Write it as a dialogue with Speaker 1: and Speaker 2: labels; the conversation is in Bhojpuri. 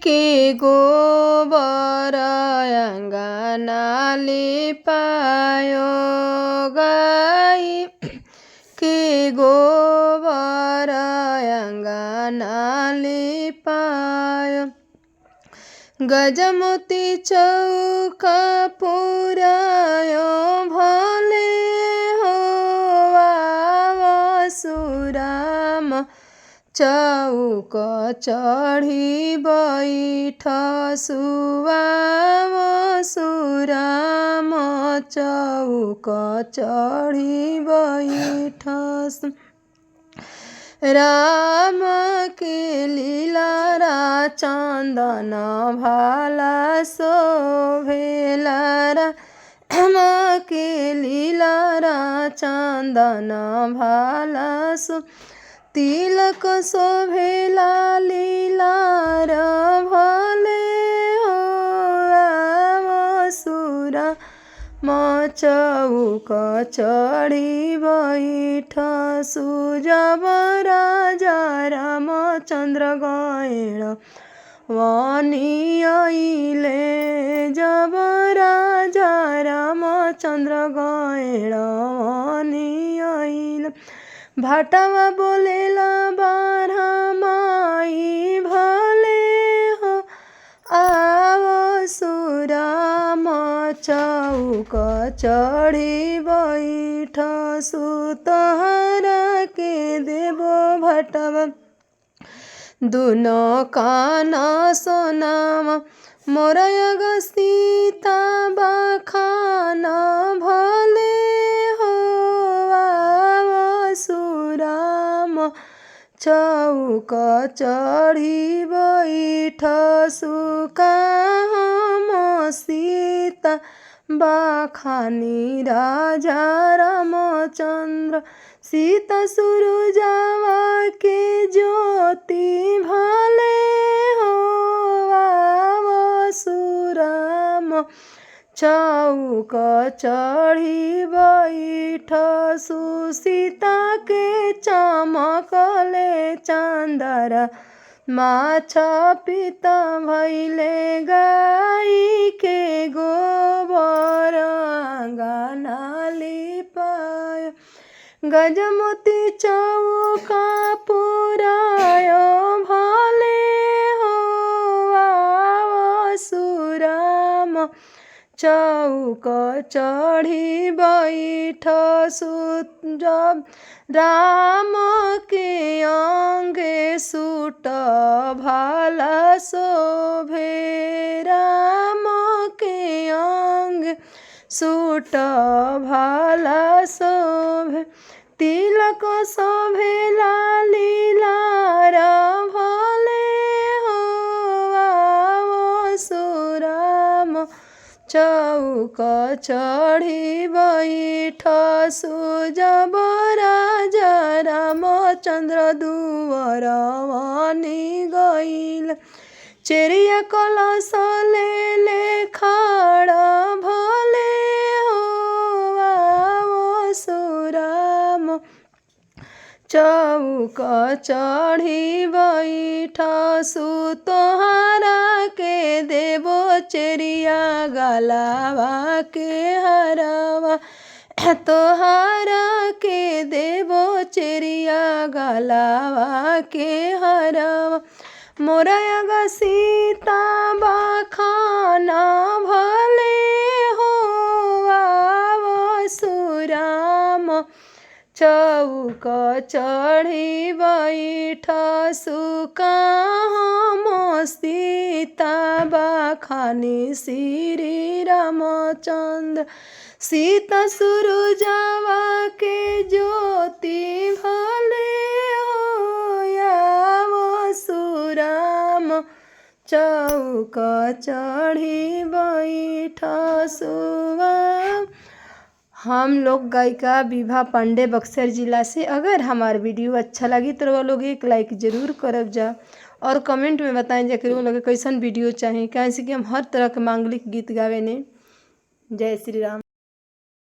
Speaker 1: के गोबर अंगना लिपायो, गाई के गोबर अंगना लिपायो। गजमोती चौका पुरायो, भले हो सुराम चौक चढ़ी बैठ सुवाम सुराम चौक चढ़ी बैठ। राम के लीला चंदन भाला शोभेला, राम के लीला चंदन भाला तिलक शोभेला लीलार, भले हो सुरा चौक चढ़ी बैठ सुजब राजा रामचंद्र गएण वनी आइले, जब राजा रामचंद्र गएण वनी आइले। भाटवा बोलेला बारहा माई, भले हो आवो सुराम चौक चढ़ी बैठ सुतहरा के देबो भटवा दुनो कान सोनाम, मोरयग सीता बखान, भले हो आवो सुराम चौक चढ़ी बैठ सुकाम सीता बखानी राजा रामचंद्र। सीता सुरुजावा के ज्योति, भले हो सुराम चौक चढ़ी बैठ सुसीता के चमकले चंदर माछ पित भैले, गाई के गोबर अंगना लिपायो। गजमोती चौका पुरायो, भले हो सुराम चौक चढ़ी बैठ सुजब राम के अंगे सूट भाला शोभे, राम के अंग सूट भाला शोभे। तिलक शोभेला लीलार, भले हो सुराम चौक चढ़ी बैठ सुजब राजा रामचंद्र दुवर वनी गइल। चेरिया कलश ले ले खाड़ा, भले हो सुराम चौक चढ़ी बैठ सुतोहरा के देबो चेरिया गलावा के हरवा, तोहरा के देबो चेरिया गलावा के हरवा। मोरयग सीता बखाना, भले हो सुराम चौक चढ़ी बैठ सुकाम सीता बखानी श्री रामचंद्र। सीता सुरुजावा के ज्योति, भले हो सुराम चौक चढ़ी बैठ सुवा। हम लोग गायिका विभा पांडे बक्सर जिला से। अगर हमारा वीडियो अच्छा लगी तो वो लोग एक लाइक ज़रूर करब जा और कमेंट में बताएं जा कि वो लोग कैसन वीडियो चाहें, कैसे कि हम हर तरह के मांगलिक गीत गावे ने। जय श्री राम।